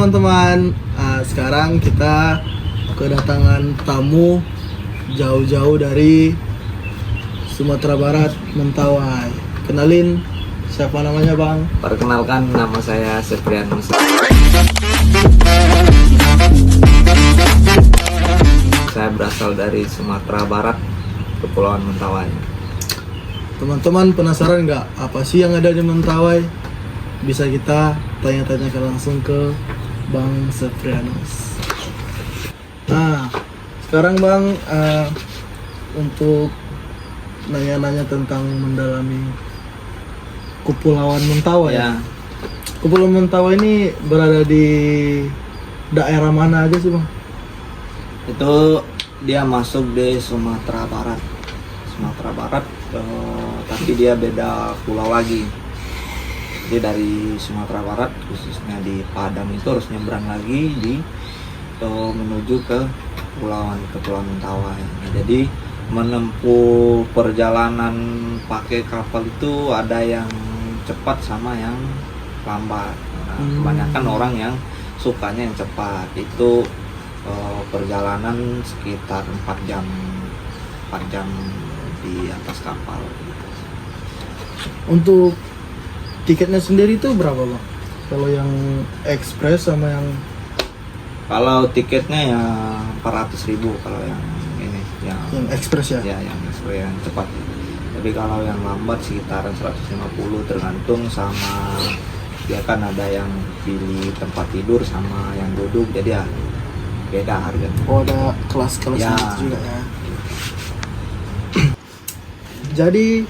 teman-teman, sekarang kita kedatangan tamu jauh-jauh dari Sumatera Barat, Mentawai. Kenalin, siapa namanya Bang? Perkenalkan, nama saya Septrianus. Saya berasal dari Sumatera Barat, Kepulauan Mentawai. Teman-teman penasaran nggak apa sih yang ada di Mentawai? Bisa kita tanya-tanyakan langsung ke Bang Septrianus. Nah, sekarang Bang, untuk nanya-nanya tentang mendalami Kepulauan Mentawai. Ya, Kepulauan Mentawai ini berada di daerah mana aja sih Bang? itu dia masuk di Sumatera Barat. Tapi dia beda pulau lagi. Jadi dari Sumatera Barat, khususnya di Padang itu harus nyebrang lagi menuju ke Kepulauan Mentawai. Nah, jadi menempuh perjalanan pakai kapal itu ada yang cepat sama yang lambat. Nah, kebanyakan orang yang sukanya yang cepat. Itu perjalanan sekitar 4 jam di atas kapal. Untuk tiketnya sendiri itu berapa Bang? Kalau yang ekspres sama yang Kalau tiketnya ya 400.000 kalau yang ini yang ekspres ya? ya yang ekspres yang cepat. Tapi kalau yang lambat sekitaran 150, tergantung sama dia kan ada yang pilih tempat tidur sama yang duduk, jadi ya beda harganya. Oh, ada kelas-kelas Ya. gitu juga ya. Jadi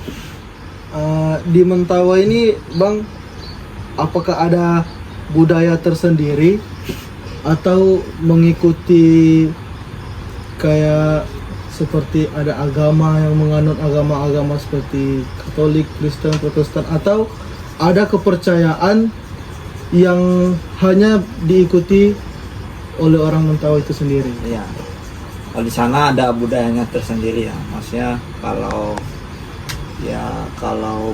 di Mentawai ini Bang, apakah ada budaya tersendiri atau mengikuti kayak seperti ada agama yang menganut agama-agama seperti Katolik, Kristen, Protestan, atau ada kepercayaan yang hanya diikuti oleh orang Mentawai itu sendiri? Iya. Kalau di sana ada budayanya tersendiri ya. Maksudnya kalau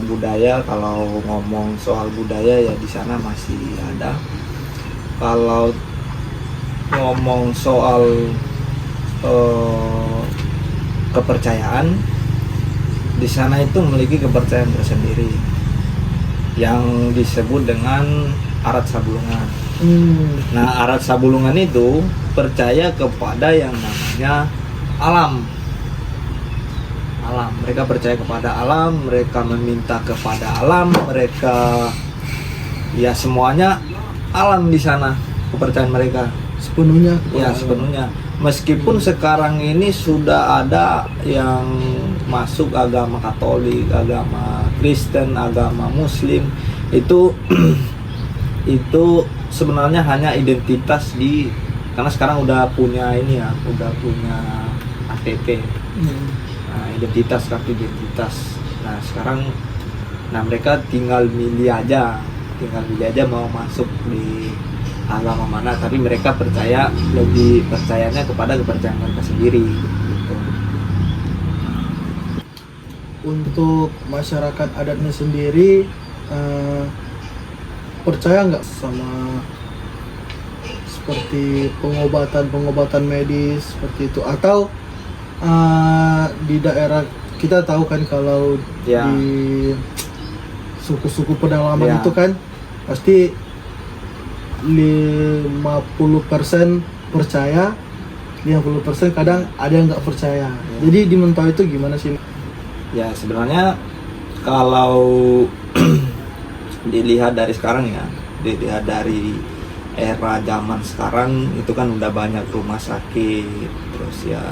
budaya, kalau ngomong soal budaya ya di sana masih ada. Kalau ngomong soal kepercayaan, di sana itu memiliki kepercayaan tersendiri yang disebut dengan Arat Sabulungan. Nah, Arat Sabulungan itu percaya kepada yang namanya alam. Mereka percaya kepada alam, mereka meminta kepada alam, mereka ya semuanya alam di sana, kepercayaan mereka Sepenuhnya? ya sepenuhnya. Meskipun sekarang ini sudah ada yang masuk agama Katolik, agama Kristen, agama Muslim, itu itu sebenarnya hanya identitas karena sekarang udah punya udah punya KTP. Nah, kartu identitas. Nah, sekarang mereka tinggal milih aja mau masuk di agama mana, tapi mereka lebih percayanya kepada kepercayaan mereka sendiri gitu. Untuk masyarakat adatnya sendiri, percaya nggak sama seperti pengobatan medis seperti itu, atau di daerah kita tahu kan kalau Ya. di suku-suku pedalaman Ya. itu kan pasti 50% percaya, 50% kadang ada yang nggak percaya. Jadi di Mentawai itu gimana sih? Ya, sebenarnya kalau dilihat dari sekarang ya, dilihat dari era zaman sekarang itu kan udah banyak rumah sakit, terus ya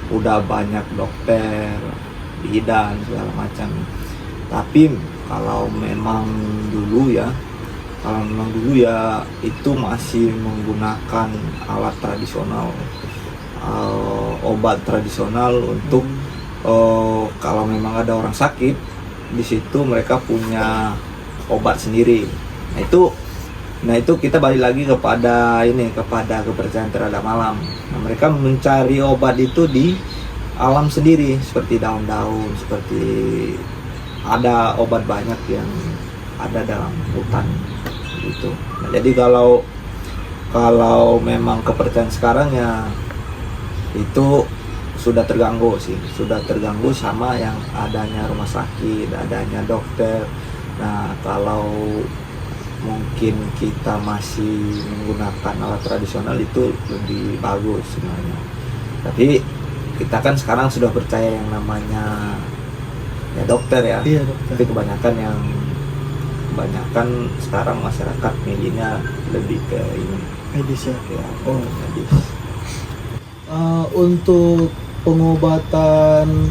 udah banyak dokter, bidan segala macam. Tapi kalau memang dulu ya itu masih menggunakan alat tradisional, obat tradisional untuk kalau memang ada orang sakit di situ mereka punya obat sendiri. Nah itu kita balik lagi kepada kepercayaan terhadap alam. Nah, mereka mencari obat itu di alam sendiri, seperti daun-daun, seperti ada obat banyak yang ada dalam hutan gitu. Nah, jadi kalau kalau memang kepercayaan sekarang ya itu sudah terganggu sih, sudah terganggu sama yang adanya rumah sakit, adanya dokter. Nah, kalau mungkin kita masih menggunakan alat tradisional itu lebih bagus sebenarnya. Tapi kita kan sekarang sudah percaya yang namanya ya dokter ya. Iya dokter. Tapi kebanyakan sekarang masyarakat milihnya lebih ke ini Medis ya. ya, Oh. medis. Untuk pengobatan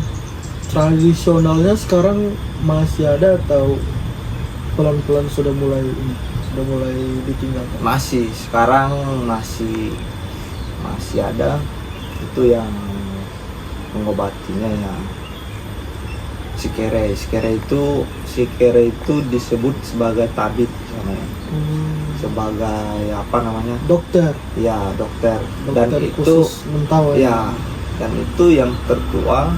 tradisionalnya sekarang masih ada atau pelan-pelan sudah mulai ditinggalkan? Masih sekarang masih ada itu yang mengobatinya ya sikere itu disebut sebagai tabib namanya. Sebagai apa namanya, Dokter dokter dan itu khusus mentawai ya, dan itu yang tertua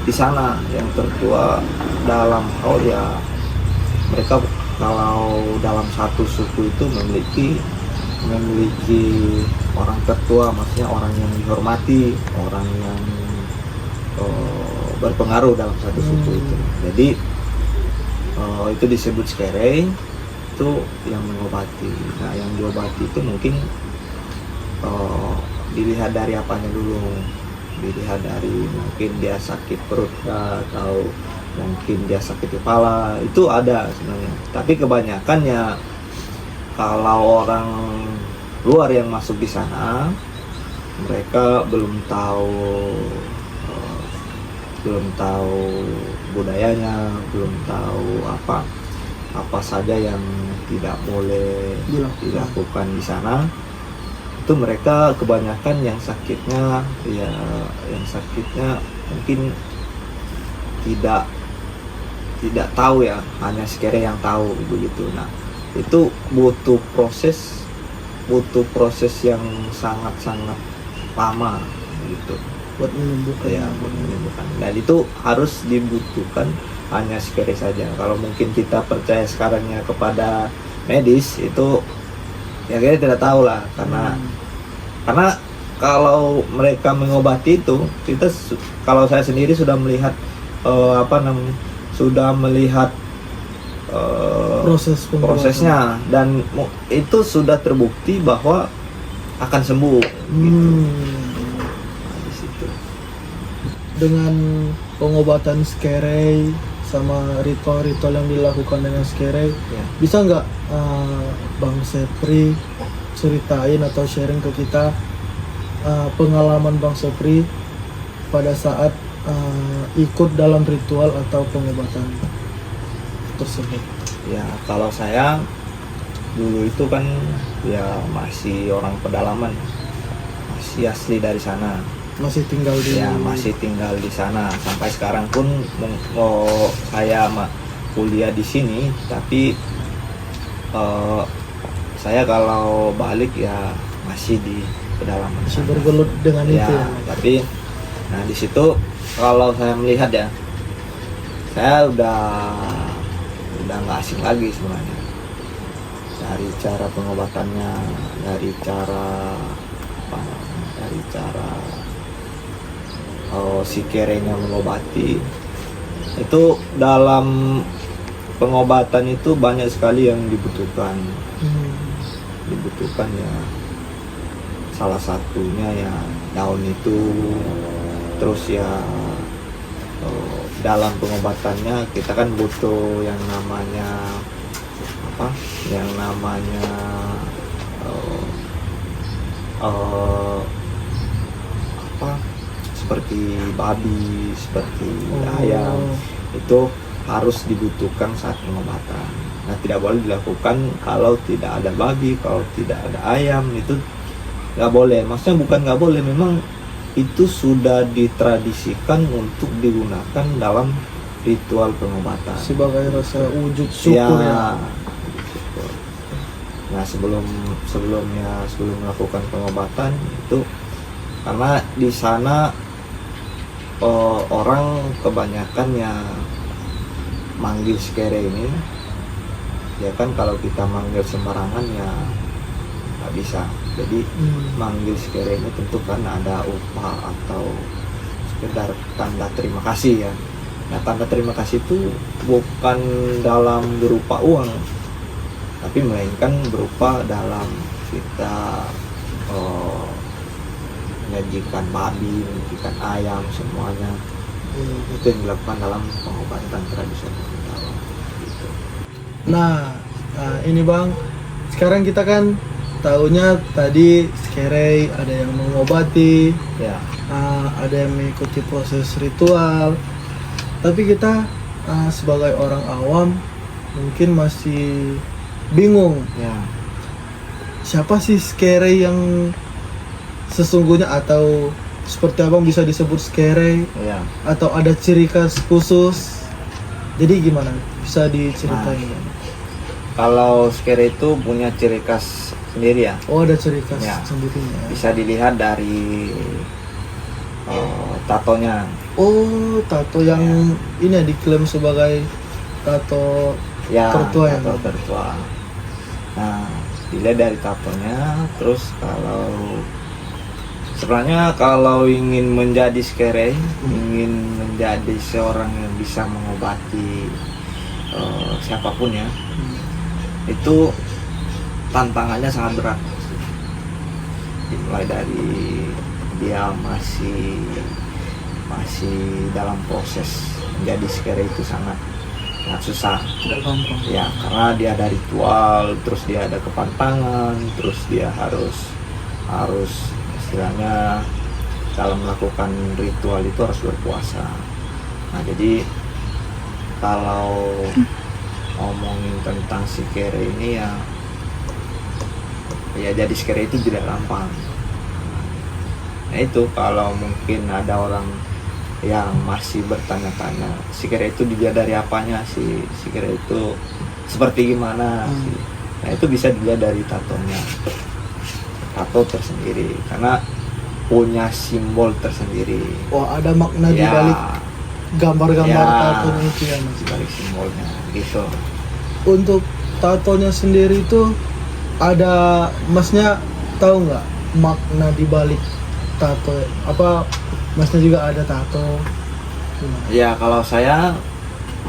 di sana, yang tertua dalam hal ya mereka kalau dalam satu suku itu memiliki orang tertua, maksudnya orang yang dihormati, orang yang berpengaruh dalam satu suku itu. Jadi itu disebut skere, itu yang mengobati. Nah, yang diobati itu mungkin dilihat dari apanya dulu, dilihat dari mungkin dia sakit perut atau mungkin dia sakit kepala, itu ada sebenarnya. Tapi kebanyakan ya kalau orang luar yang masuk di sana, mereka belum tahu budayanya, belum tahu apa saja yang tidak boleh dilakukan di sana. Itu mereka kebanyakan yang sakitnya mungkin tidak tahu ya, hanya sekere yang tahu begitu. Nah, itu butuh proses yang sangat lama gitu buat menyembuhkan. Ya, buat menyembuhkan. Dan itu harus dibutuhkan hanya sekere saja. Kalau mungkin kita percaya sekarangnya kepada medis, itu ya kita tidak tahu lah, karena kalau mereka mengobati itu, kalau saya sendiri sudah melihat prosesnya, dan itu sudah terbukti bahwa akan sembuh gitu. Nah, di situ. Dengan pengobatan skere sama ritual-ritual yang dilakukan dengan skere, Ya. bisa nggak Bang Sepri ceritain atau sharing ke kita pengalaman Bang Sepri pada saat ikut dalam ritual atau pengobatan tersebut? Ya, kalau saya dulu itu kan ya masih orang pedalaman, masih asli dari sana. Masih tinggal di sana sampai sekarang pun saya kuliah di sini, tapi saya kalau balik ya masih di pedalaman, masih bergelut dengan ya, itu ya. tapi nah di situ kalau saya melihat ya, saya udah nggak asing lagi sebenarnya, dari cara pengobatannya, dari cara si kerenya mengobati. Itu dalam pengobatan itu banyak sekali yang dibutuhkan ya, salah satunya ya daun itu. Terus ya dalam pengobatannya kita kan butuh yang namanya seperti babi, seperti ayam, itu harus dibutuhkan saat pengobatan. Nah, tidak boleh dilakukan kalau tidak ada babi, kalau tidak ada ayam, itu nggak boleh. Maksudnya bukan nggak boleh, memang itu sudah ditradisikan untuk digunakan dalam ritual pengobatan sebagai rasa wujud syukur ya. Syukur. Nah, sebelum melakukan pengobatan itu, karena di sana orang kebanyakan yang manggil skere ini ya kan, kalau kita manggil sembarangan ya nggak nggak bisa. Jadi manggil skere ini tentu kan ada upah atau sekedar tanda terima kasih ya. Nah, tanda terima kasih itu bukan dalam berupa uang, tapi melainkan berupa dalam kita menyajikan babi, menyajikan ayam, semuanya. Itu yang dilakukan dalam pengobatan tradisional Jawa gitu. Nah, ini Bang, sekarang kita kan tahunya tadi skere ada yang mengobati, Ya, ada yang mengikuti proses ritual. Tapi kita sebagai orang awam mungkin masih bingung ya, siapa sih skere yang sesungguhnya, atau seperti Abang bisa disebut skere, ya. atau ada ciri khas khusus. Jadi gimana? Bisa diceritain? Bang? Kalau skere itu punya ciri khas sendiri ya. Oh, ada ciri khas Ya. sendirinya. Bisa dilihat dari tatonya. Oh, tato yang ini ya diklaim sebagai tato Ya, tertua ya, tato Bang? tertua. Nah, dilihat dari tatonya. Terus sebenarnya kalau ingin menjadi skere, ingin menjadi seorang yang bisa mengobati siapapun ya, itu tantangannya sangat berat. Dimulai dari dia masih dalam proses menjadi skere itu sangat susah. Tidak gampang. Ya, karena dia ada ritual, terus dia ada kepantangan, terus dia harus istilahnya dalam melakukan ritual itu harus berpuasa. Nah, jadi kalau ngomongin tentang skere ini ya jadi skere itu tidak gampang. Nah, itu kalau mungkin ada orang yang masih bertanya-tanya skere itu dilihat dari apanya sih, skere itu seperti gimana sih. Nah, itu bisa dilihat dari tatonya, tato tersendiri, karena punya simbol tersendiri. Oh, ada makna di balik gambar-gambar tatonya itu ya, Mas? Di balik simbolnya gitu. Untuk tatonya sendiri itu ada, Masnya tahu nggak makna di balik tato? Apa Masnya juga ada tato? Gimana? Ya, kalau saya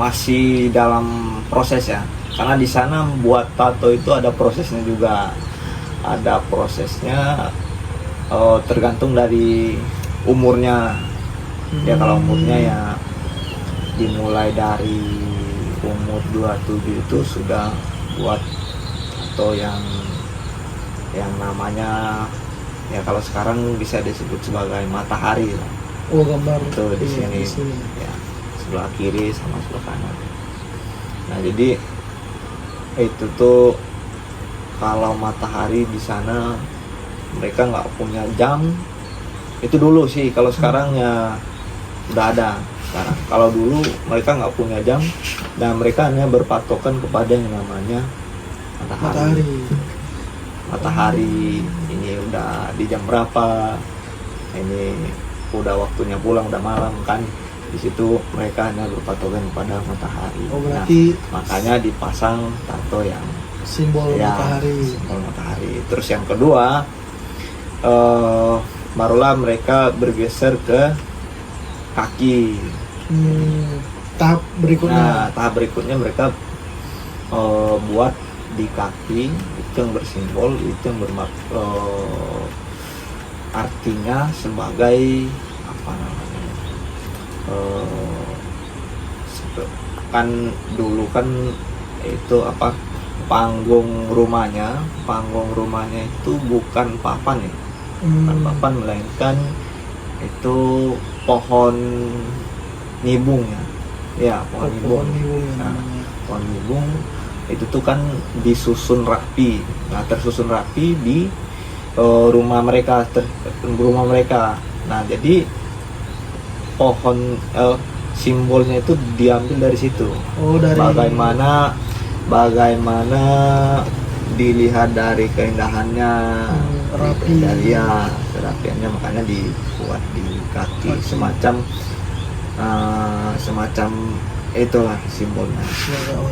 masih dalam proses ya, karena di sana buat tato itu ada prosesnya juga. Ada prosesnya, tergantung dari umurnya. Ya, kalau umurnya ya dimulai dari umur 27 itu sudah buat tato yang namanya ya kalau sekarang bisa disebut sebagai matahari lah. Oh, gambar Itu di iya, sini. Ya, sebelah kiri sama sebelah kanan. Nah, jadi itu tuh kalau matahari di sana mereka nggak punya jam. Itu dulu sih, kalau sekarang ya udah ada sekarang. Kalau dulu mereka nggak punya jam dan mereka hanya berpatokan kepada yang namanya matahari. Matahari ini udah di jam berapa, ini udah waktunya pulang, udah malam kan. Di situ mereka hanya berpatokan pada matahari. Oh, berarti makanya dipasang tato yang simbol matahari. Simbol matahari. Terus yang kedua, barulah mereka bergeser ke kaki. Tahap berikutnya. Nah, tahap berikutnya mereka buat di kaki, itu yang bersimbol, itu yang artinya sebagai apa namanya, kan dulu kan itu apa, panggung rumahnya itu bukan papan ya, bukan papan, melainkan itu pohon nibung ya, pohon nibung. Nah, pohon nibung itu tuh kan disusun rapi. Nah, tersusun rapi di rumah mereka. Nah, jadi pohon simbolnya itu diambil dari situ. Oh, dari bagaimana dilihat dari keindahannya, rapi. dari kerapiannya, makanya dibuat di kaki semacam itulah simbolnya.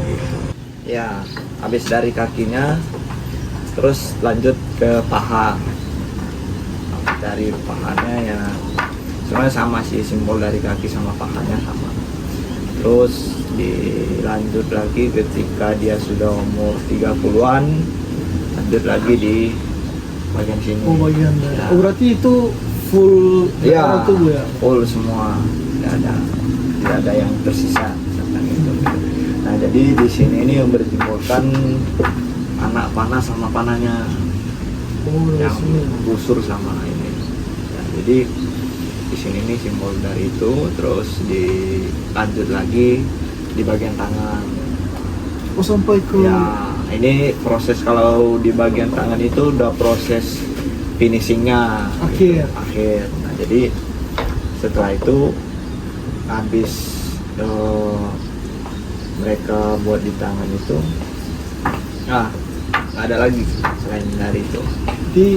Gitu. Ya, habis dari kakinya terus lanjut ke paha. Dari pahanya ya sebenarnya sama sih, simbol dari kaki sama pahanya sama. Terus dilanjut lagi ketika dia sudah umur 30-an, lanjut lagi di bagian sini. Oh, bagian dari. Ya. Oh, berarti itu full Ya, tubuh ya? full semua, tidak ada yang tersisa tentang itu. Nah, jadi di sini ini yang bersimbolkan anak panah sama panahnya Oh, dari yang sini. busur sama ini. Ya, jadi di sini ini simbol dari itu. Terus dilanjut lagi di bagian tangan. Oh, sampai ke Ya, ini proses kalau di bagian tangan itu udah proses finishingnya akhir. Nah, jadi setelah itu habis mereka buat di tangan itu, nggak ada lagi selain dari itu. di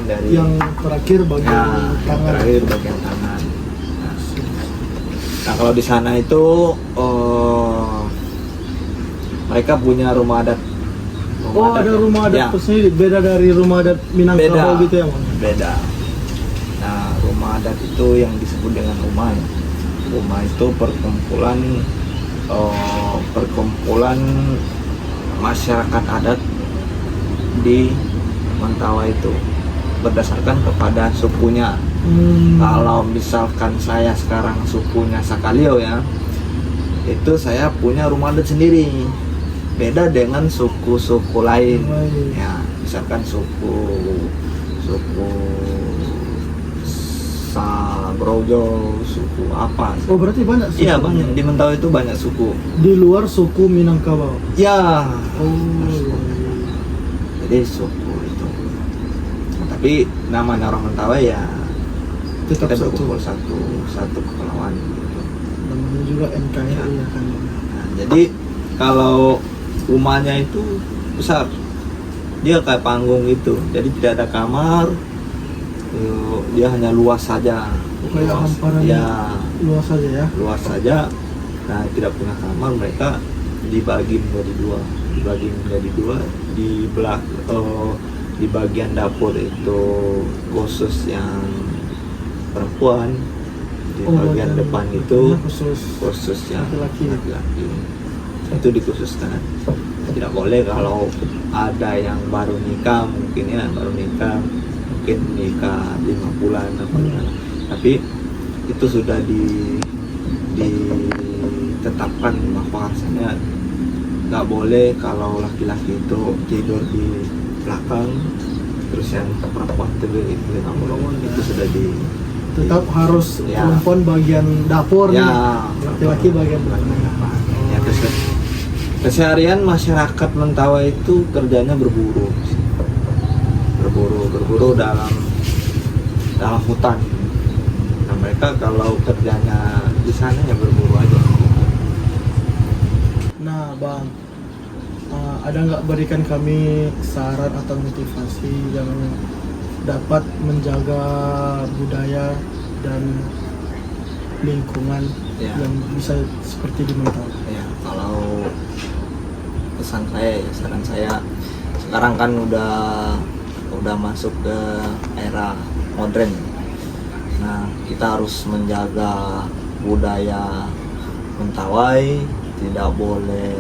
Dari yang terakhir bagian ya, yang tangan. terakhir bagian tangan. Nah, kalau di sana itu mereka punya rumah adat. Oh, ada rumah adat ya, tersendiri, beda dari rumah adat Minangkabau beda gitu ya, Bang? beda. Nah, rumah adat itu yang disebut dengan rumah. Rumah itu perkumpulan masyarakat adat di Mentawai itu berdasarkan kepada sukunya. Kalau misalkan saya sekarang sukunya Sakalio ya, itu saya punya rumah adat sendiri, beda dengan suku-suku lain. Ya, misalkan suku Sabrojo, suku apa? Oh, berarti banyak suku? Iya, banyak di Mentawai itu banyak suku. Di luar suku Minangkabau? Ya, Oh, jadi suku itu. Nah, tapi namanya orang Mentawai ya tetap kita satu. berkumpul satu kepulauan gitu. Namanya juga NKRI Ya. ya kan? Nah, jadi kalau rumahnya itu besar, dia kayak panggung gitu, jadi tidak ada kamar. Dia hanya luas saja. Kayak hamparan Ya, luas saja ya? luas saja. Nah, tidak punya kamar, mereka dibagi menjadi dua. Di bagian dapur itu khusus yang perempuan, di bagian depan itu khusus yang laki-laki. Itu dikhususkan. Tidak boleh kalau ada yang baru nikah, mungkin nikah 5 bulan apa gimana. Tapi itu sudah ditetapkan bahwasanya nggak boleh kalau laki-laki itu tidur di belakang, terus yang perempuan tidur di belakang. Itu sudah Tetap harus ya. perempuan bagian dapur nih, Ya, laki-laki bagian depan. depan. Ya, keseharian masyarakat Mentawai itu kerjanya berburu dalam hutan. Nah, mereka kalau kerjanya di sana ya berburu aja. Nah, Bang, ada nggak berikan kami saran atau motivasi yang dapat menjaga budaya dan lingkungan Ya. yang bisa seperti di Mentawai? Ya, kalau saran saya sekarang kan udah masuk ke era modern. Nah, kita harus menjaga budaya Mentawai, tidak boleh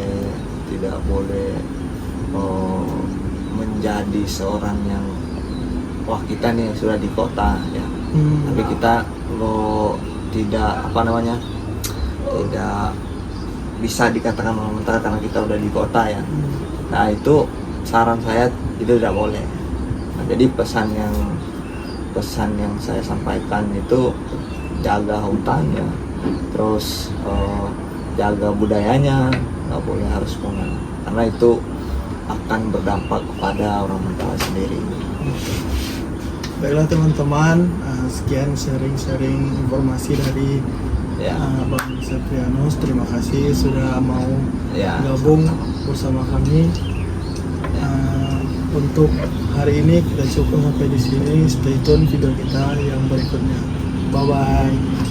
menjadi seorang yang wah kita nih sudah di kota ya. Tapi kita tidak tidak bisa dikatakan orang Mentawai karena kita udah di kota ya. Nah, itu saran saya itu tidak boleh. Nah, jadi pesan yang saya sampaikan itu jaga hutannya, terus jaga budayanya, nggak boleh harus punah, karena itu akan berdampak kepada orang Mentawai sendiri. Baiklah teman-teman, sekian sharing informasi dari Bang Septrianus. Terima kasih sudah mau gabung bersama kami. Untuk hari ini kita cukup sampai di sini. Stay tune video kita yang berikutnya. Bye bye.